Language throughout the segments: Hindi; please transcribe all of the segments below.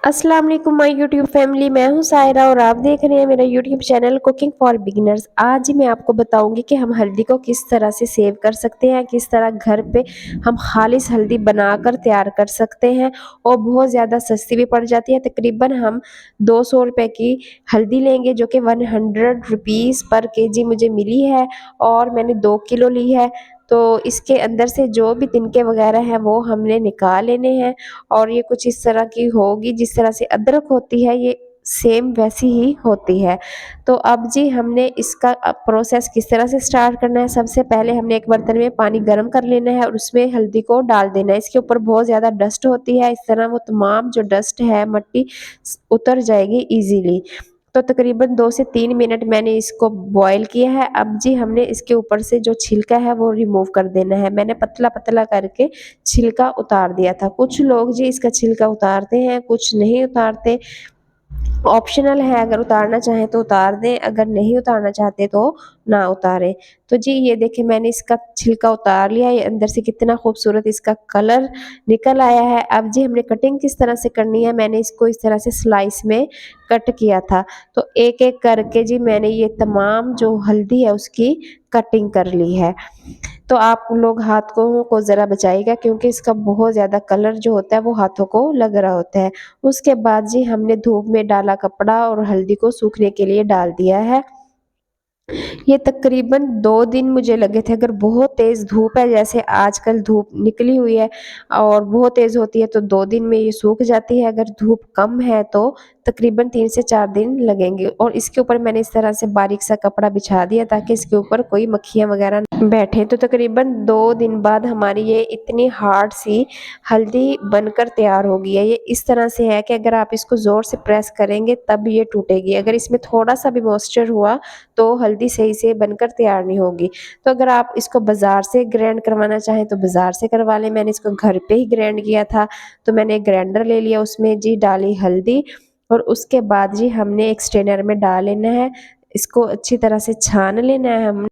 अस्सलाम वालेकुम माय यूट्यूब फैमिली। मैं हूं सायरा और आप देख रहे हैं मेरा YouTube channel cooking for beginners. आज ही मैं आपको बताऊंगी कि हम हल्दी को किस तरह से सेव कर सकते हैं, किस तरह घर पे हम खालिस हल्दी बनाकर तैयार कर सकते हैं और बहुत ज़्यादा सस्ती भी पड़ जाती है। तकरीबन हम 200 रुपए की हल्दी लेंगे जो कि 100 रुपीज़ पर केजी मुझे मिली है और मैंने 2 किलो ली है। तो इसके अंदर से जो भी तिनके वगैरह हैं वो हमने निकाल लेने हैं और ये कुछ इस तरह की होगी, जिस तरह से अदरक होती है ये सेम वैसी ही होती है। तो अब जी हमने इसका प्रोसेस किस तरह से स्टार्ट करना है। सबसे पहले हमने एक बर्तन में पानी गर्म कर लेना है और उसमें हल्दी को डाल देना है। इसके ऊपर बहुत ज़्यादा डस्ट होती है, इस तरह वो तमाम जो डस्ट है मट्टी उतर जाएगी इजीली। तो तकरीबन 2 से 3 मिनट मैंने इसको बॉईल किया है। अब जी हमने इसके ऊपर से जो छिलका है वो रिमूव कर देना है। मैंने पतला पतला करके छिलका उतार दिया था। कुछ लोग जी इसका छिलका उतारते हैं, कुछ नहीं उतारते। ऑप्शनल है, अगर उतारना चाहें तो उतार दें, अगर नहीं उतारना चाहते तो ना उतारें। तो जी ये देखिए मैंने इसका छिलका उतार लिया। ये अंदर से कितना खूबसूरत इसका कलर निकल आया है। अब जी हमने कटिंग किस तरह से करनी है, मैंने इसको इस तरह से स्लाइस में कट किया था। तो एक एक करके जी मैंने ये तमाम जो हल्दी है उसकी कटिंग कर ली है। तो आप लोग हाथों को ज़रा बचाइएगा क्योंकि इसका बहुत ज़्यादा कलर जो होता है वो हाथों को लग रहा होता है। उसके बाद जी हमने धूप में डाला कपड़ा और हल्दी को सूखने के लिए डाल दिया है। ये तकरीबन 2 दिन मुझे लगे थे। अगर बहुत तेज़ धूप है, जैसे आजकल धूप निकली हुई है और बहुत तेज़ होती है, तो 2 दिन में ये सूख जाती है। अगर धूप कम है तो तकरीबन 3 से 4 दिन लगेंगे। और इसके ऊपर मैंने इस तरह से बारीक सा कपड़ा बिछा दिया ताकि इसके ऊपर कोई मक्खियाँ वगैरह ना बैठे। तो तकरीबन 2 दिन बाद हमारी ये इतनी हार्ड सी हल्दी बनकर तैयार हो गई है। ये इस तरह से है कि अगर आप इसको ज़ोर से प्रेस करेंगे तब ये टूटेगी। अगर इसमें थोड़ा सा भी मॉइस्चर हुआ तो हल्दी सही से बनकर तैयार नहीं होगी। तो अगर आप इसको बाज़ार से ग्राइंड करवाना चाहें तो बाज़ार से करवा लें। मैंने इसको घर पे ही ग्राइंड किया था। तो मैंने एक ग्राइंडर ले लिया, उसमें जी डाली हल्दी और उसके बाद जी हमने एक स्ट्रेनर में डाल लेना है। इसको अच्छी तरह से छान लेना है हमने।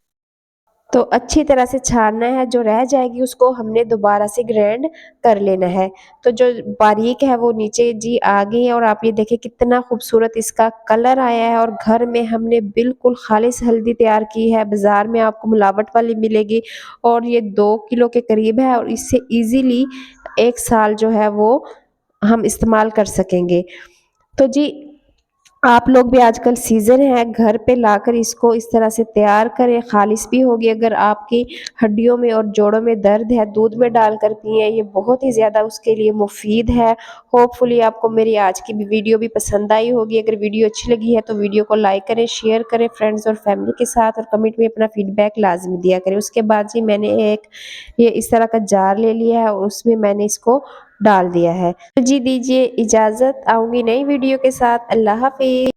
तो अच्छी तरह से छानना है, जो रह जाएगी उसको हमने दोबारा से ग्राइंड कर लेना है। तो जो बारीक है वो नीचे जी आ गई है और आप ये देखिए कितना खूबसूरत इसका कलर आया है। और घर में हमने बिल्कुल खालिस हल्दी तैयार की है। बाज़ार में आपको मिलावट वाली मिलेगी और ये 2 किलो के करीब है और इससे ईज़िली 1 साल जो है वो हम इस्तेमाल कर सकेंगे। तो जी आप लोग भी आजकल सीज़न है, घर पे लाकर इसको इस तरह से तैयार करें, खालिस भी होगी। अगर आपकी हड्डियों में और जोड़ों में दर्द है, दूध में डालकर पिएँ, ये बहुत ही ज़्यादा उसके लिए मुफ़ीद है। होपफुली आपको मेरी आज की भी वीडियो भी पसंद आई होगी। अगर वीडियो अच्छी लगी है तो वीडियो को लाइक करें, शेयर करें फ्रेंड्स और फैमिली के साथ और कमेंट में अपना फीडबैक लाज़मी दिया करें। उसके बाद जी मैंने एक ये इस तरह का जार ले लिया है और उसमें मैंने इसको डाल दिया है। तो जी दीजिए इजाज़त, आऊँगी नई वीडियो के साथ। अल्लाह हाफ़िज़।